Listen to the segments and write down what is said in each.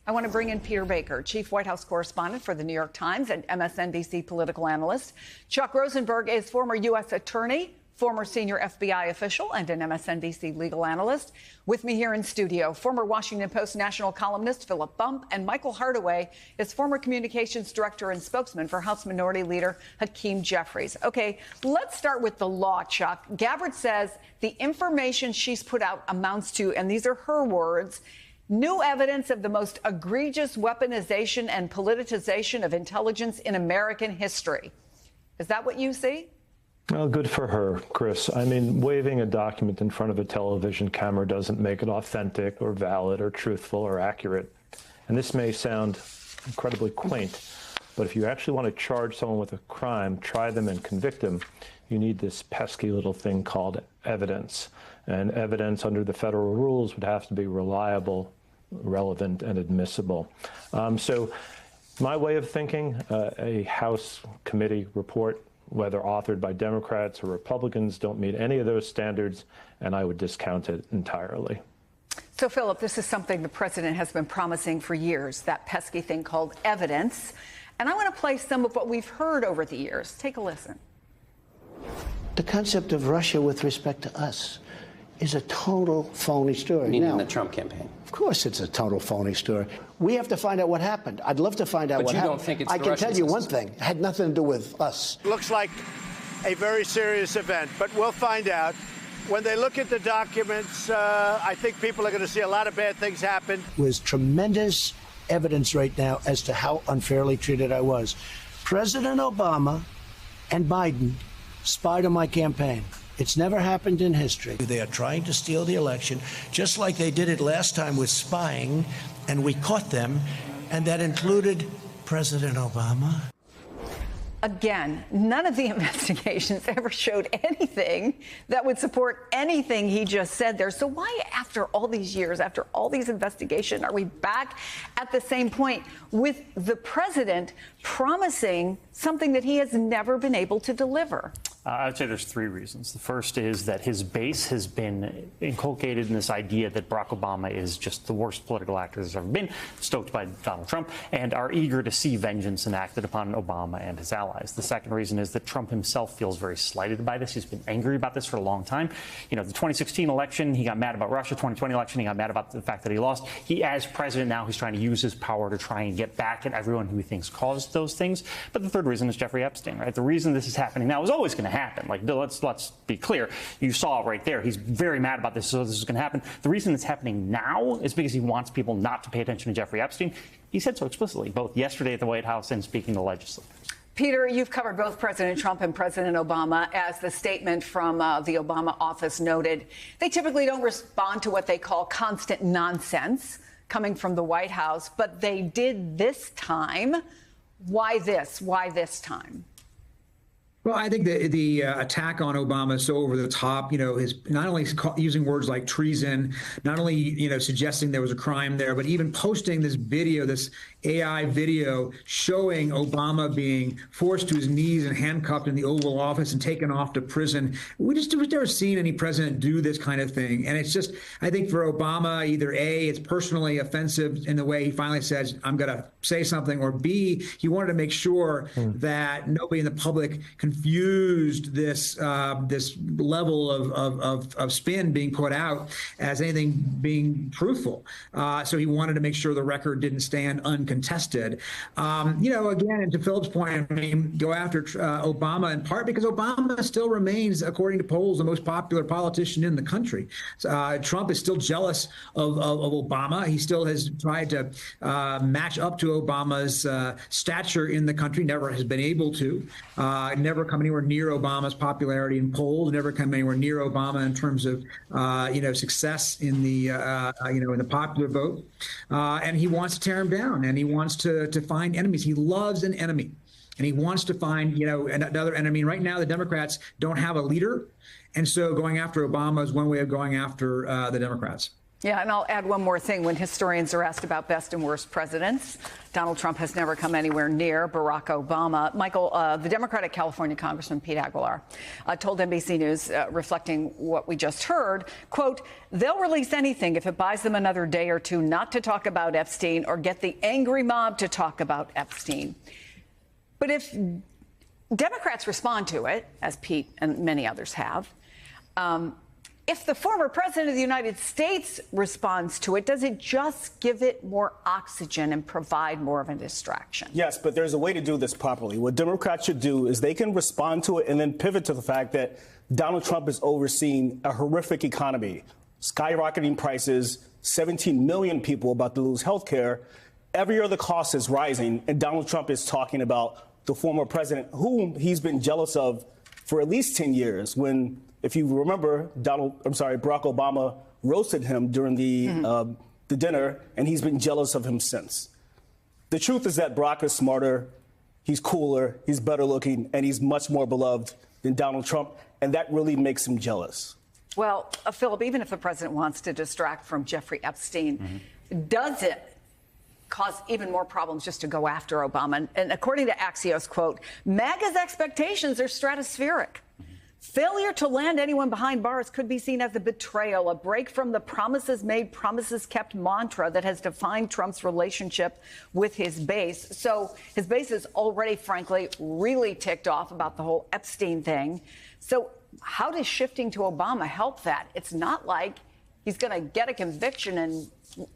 I want to bring in Peter Baker, chief White House correspondent for the New York Times and MSNBC political analyst. Chuck Rosenberg is former U.S. attorney, former senior FBI official, and an MSNBC legal analyst. With me here in studio, former Washington Post national columnist Philip Bump, and Michael Hardaway is former communications director and spokesman for House Minority Leader Hakeem Jeffries. Okay, let's start with the law, Chuck. Gabbard says the information she's put out amounts to, and these are her words, new evidence of the most egregious weaponization and politicization of intelligence in American history. Is that what you see? Well, good for her, Chris. I mean, waving a document in front of a television camera doesn't make it authentic or valid or truthful or accurate. And this may sound incredibly quaint, but if you actually want to charge someone with a crime, try them and convict them, you need this pesky little thing called evidence. And evidence under the federal rules would have to be reliable, relevant, and admissible. So my way of thinking, a House committee report, whether authored by Democrats or Republicans, don't meet any of those standards, and I would discount it entirely. So, Philip, this is something the president has been promising for years, that pesky thing called evidence. And I want to play some of what we've heard over the years. Take a listen. The concept of Russia with respect to us is a total phony story. Meaning the Trump campaign. Of course it's a total phony story. We have to find out what happened. I'd love to find out what happened. But you don't think it's I can tell you one thing. It had nothing to do with us. Looks like a very serious event, but we'll find out. When they look at the documents, I think people are going to see a lot of bad things happen. There's tremendous evidence right now as to how unfairly treated I was. President Obama and Biden spied on my campaign. It's never happened in history. They are trying to steal the election, just like they did it last time with spying, and we caught them, and that included President Obama. Again, none of the investigations ever showed anything that would support anything he just said there. So why, after all these years, after all these investigations, are we back at the same point with the president promising something that he has never been able to deliver? I would say there's three reasons. The first is that his base has been inculcated in this idea that Barack Obama is just the worst political actor there's ever been, stoked by Donald Trump, and are eager to see vengeance enacted upon Obama and his allies. The second reason is that Trump himself feels very slighted by this. He's been angry about this for a long time. You know, the 2016 election, he got mad about Russia. 2020 election, he got mad about the fact that he lost. He, as president now, he's trying to use his power to try and get back at everyone who he thinks caused those things. But the third reason is Jeffrey Epstein, right? The reason this is happening now is always going to happen. Like, let's be clear. You saw it right there. He's very mad about this, so this is going to happen. The reason it's happening now is because he wants people not to pay attention to Jeffrey Epstein. He said so explicitly, both yesterday at the White House and speaking to legislators. Peter, you've covered both President Trump and President Obama. As the statement from the Obama office noted, they typically don't respond to what they call constant nonsense coming from the White House, but they did this time. Why this? Why this time? Well, I think the attack on Obama is so over the top. You know, his not only using words like treason, not only, you know, suggesting there was a crime there, but even posting this video, this AI video showing Obama being forced to his knees and handcuffed in the Oval Office and taken off to prison. We've never seen any president do this kind of thing. And it's just, I think for Obama, either A, it's personally offensive in the way he finally says, I'm going to say something, or B, he wanted to make sure that nobody in the public confused this this level of spin being put out as anything being truthful. So he wanted to make sure the record didn't stand uncontested. You know, again, and to Philip's point, I mean, go after Obama in part because Obama still remains, according to polls, the most popular politician in the country. Trump is still jealous of Obama. He still has tried to match up to Obama's stature in the country, never has been able to, never come anywhere near Obama's popularity in polls, never come anywhere near Obama in terms of, you know, success in the, you know, in the popular vote. And he wants to tear him down, and he wants to find enemies. He loves an enemy, and he wants to find, you know, another enemy. And right now, the Democrats don't have a leader. And so going after Obama is one way of going after the Democrats. Yeah, and I'll add one more thing. When historians are asked about best and worst presidents, Donald Trump has never come anywhere near Barack Obama. Michael, the Democratic California Congressman Pete Aguilar told NBC News, reflecting what we just heard, quote, they'll release anything if it buys them another day or two not to talk about Epstein or get the angry mob to talk about Epstein. But if Democrats respond to it, as Pete and many others have, if the former president of the United States responds to it, does it just give it more oxygen and provide more of a distraction? Yes, but there's a way to do this properly. What Democrats should do is they can respond to it and then pivot to the fact that Donald Trump is overseeing a horrific economy, skyrocketing prices, 17 million people about to lose health care. Every other cost is rising, and Donald Trump is talking about the former president, whom he's been jealous of for at least 10 years, when, if you remember, Barack Obama roasted him during the dinner, and he's been jealous of him since. The truth is that Barack is smarter, he's cooler, he's better looking, and he's much more beloved than Donald Trump, and that really makes him jealous. Well, Philip, even if the president wants to distract from Jeffrey Epstein, does it cause even more problems just to go after Obama? And according to Axios, quote, MAGA's expectations are stratospheric. Failure to land anyone behind bars could be seen as a betrayal, a break from the promises made, promises kept mantra that has defined Trump's relationship with his base. So his base is already, frankly, really ticked off about the whole Epstein thing. So how does shifting to Obama help that? It's not like he's going to get a conviction and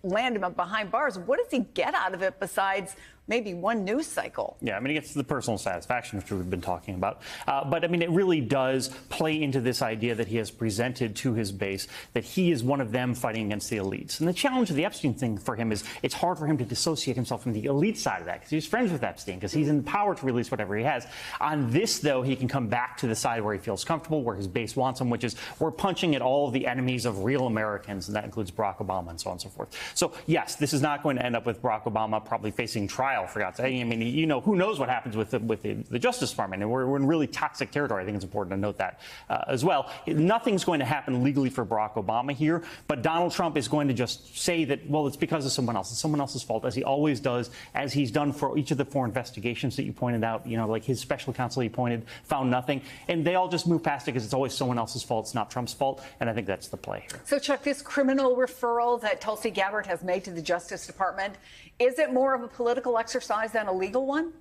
land him behind bars. What does he get out of it besides maybe one news cycle? Yeah, I mean, it gets to the personal satisfaction, which we've been talking about. But, I mean, it really does play into this idea that he has presented to his base that he is one of them fighting against the elites. And the challenge of the Epstein thing for him is it's hard for him to dissociate himself from the elite side of that because he's friends with Epstein, because he's in power to release whatever he has. On this, though, he can come back to the side where he feels comfortable, where his base wants him, which is we're punching at all of the enemies of real Americans, and that includes Barack Obama and so on and so forth. So, yes, this is not going to end up with Barack Obama probably facing trial, for God's sake. I mean, you know, who knows what happens with the Justice Department, and we're in really toxic territory. I think it's important to note that as well. Nothing's going to happen legally for Barack Obama here, but Donald Trump is going to just say that, well, it's because of someone else. It's someone else's fault, as he always does, as he's done for each of the 4 investigations that you pointed out. You know, like his special counsel he appointed found nothing, and they all just move past it because it's always someone else's fault. It's not Trump's fault, and I think that's the play here. So, Chuck, this criminal referral that Tulsi Gabbard has made to the Justice Department, is it more of a political exercise than a legal one?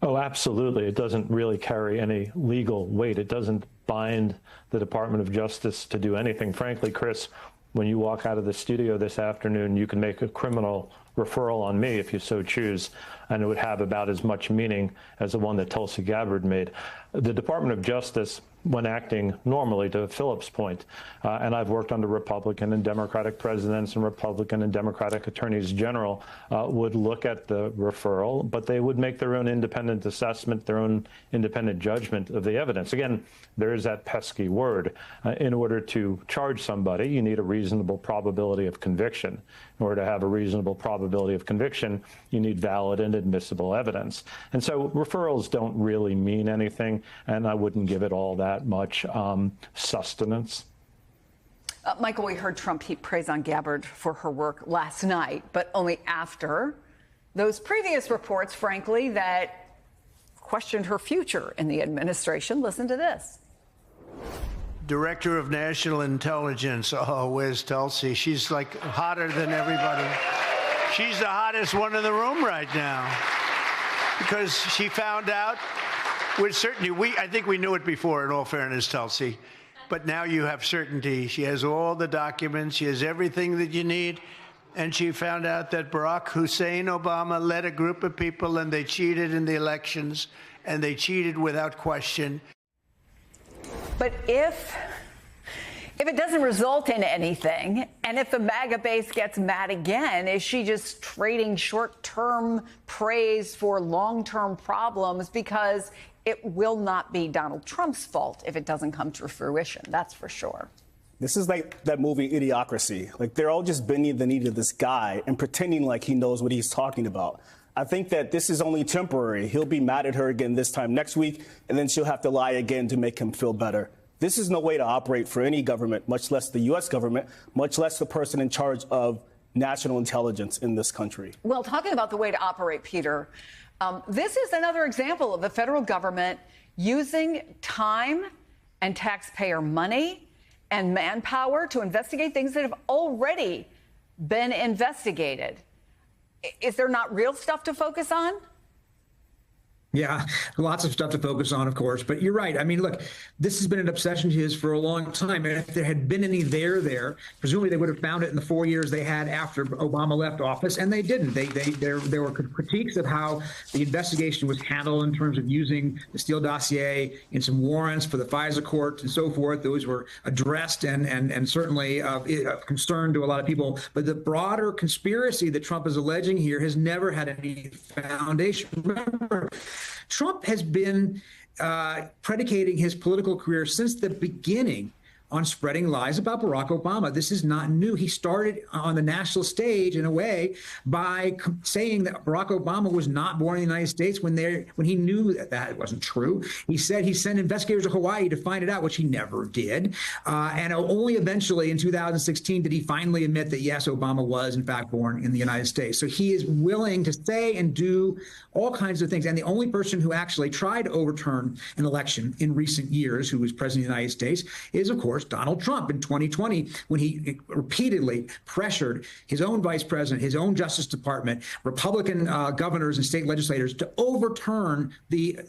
Oh, absolutely. It doesn't really carry any legal weight. It doesn't bind the Department of Justice to do anything. Frankly, Chris, when you walk out of the studio this afternoon, you can make a criminal referral on me if you so choose, and it would have about as much meaning as the one that Tulsi Gabbard made. The Department of Justice, when acting normally, to Philip's point, and I've worked under Republican and Democratic presidents and Republican and Democratic attorneys general, would look at the referral, but they would make their own independent assessment, their own independent judgment of the evidence. Again, there is that pesky word. In order to charge somebody, you need a reasonable probability of conviction. In order to have a reasonable probability of conviction, you need valid and admissible evidence. And so referrals don't really mean anything, and I wouldn't give it all that much sustenance. Michael, we heard Trump heap praise on Gabbard for her work last night, but only after those previous reports, frankly, that questioned her future in the administration. Listen to this. Director of National Intelligence. Oh, where's Tulsi? She's like hotter than everybody. She's the hottest one in the room right now because she found out with certainty. I think we knew it before, in all fairness, Tulsi, but now you have certainty. She has all the documents. She has everything that you need. And she found out that Barack Hussein Obama led a group of people and they cheated in the elections, and they cheated without question. But if it doesn't result in anything, and if the MAGA base gets mad again, is she just trading short-term praise for long-term problems? Because it will not be Donald Trump's fault if it doesn't come to fruition. That's for sure. This is like that movie Idiocracy. Like, they're all just bending the knee to this guy and pretending like he knows what he's talking about. I think that this is only temporary. He'll be mad at her again this time next week, and then she'll have to lie again to make him feel better. This is no way to operate for any government, much less the U.S. government, much less the person in charge of national intelligence in this country. Well, talking about the way to operate, Peter, this is another example of the federal government using time and taxpayer money and manpower to investigate things that have already been investigated. Is there not real stuff to focus on? Yeah, lots of stuff to focus on, of course. But you're right. I mean, look, this has been an obsession of his for a long time. And if there had been any there, presumably they would have found it in the 4 years they had after Obama left office, and they didn't. There were critiques of how the investigation was handled in terms of using the Steele dossier in some warrants for the FISA court and so forth. Those were addressed and certainly of concern to a lot of people. But the broader conspiracy that Trump is alleging here has never had any foundation. Remember, Trump has been predicating his political career since the beginning on spreading lies about Barack Obama. This is not new. He started on the national stage in a way by saying that Barack Obama was not born in the United States when he knew that wasn't true. He said he sent investigators to Hawaii to find it out, which he never did. And only eventually in 2016 did he finally admit that, yes, Obama was in fact born in the United States. So he is willing to say and do all kinds of things. And the only person who actually tried to overturn an election in recent years, who was president of the United States, is, of course, Donald Trump in 2020, when he repeatedly pressured his own vice president, his own Justice Department, Republican governors and state legislators to overturn the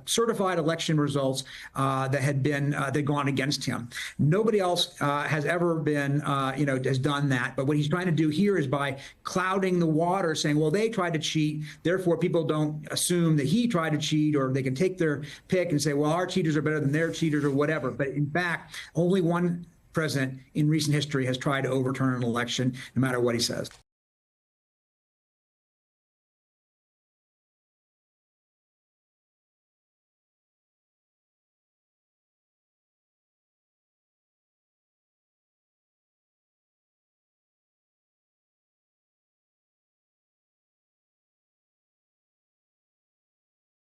certified election results that had gone against him. Nobody else has ever been, has done that. But what he's trying to do here is by clouding the water, saying, well, they tried to cheat, therefore people don't assume that he tried to cheat, or they can take their pick and say, well, our cheaters are better than their cheaters or whatever. But in fact, only one president in recent history has tried to overturn an election, no matter what he says.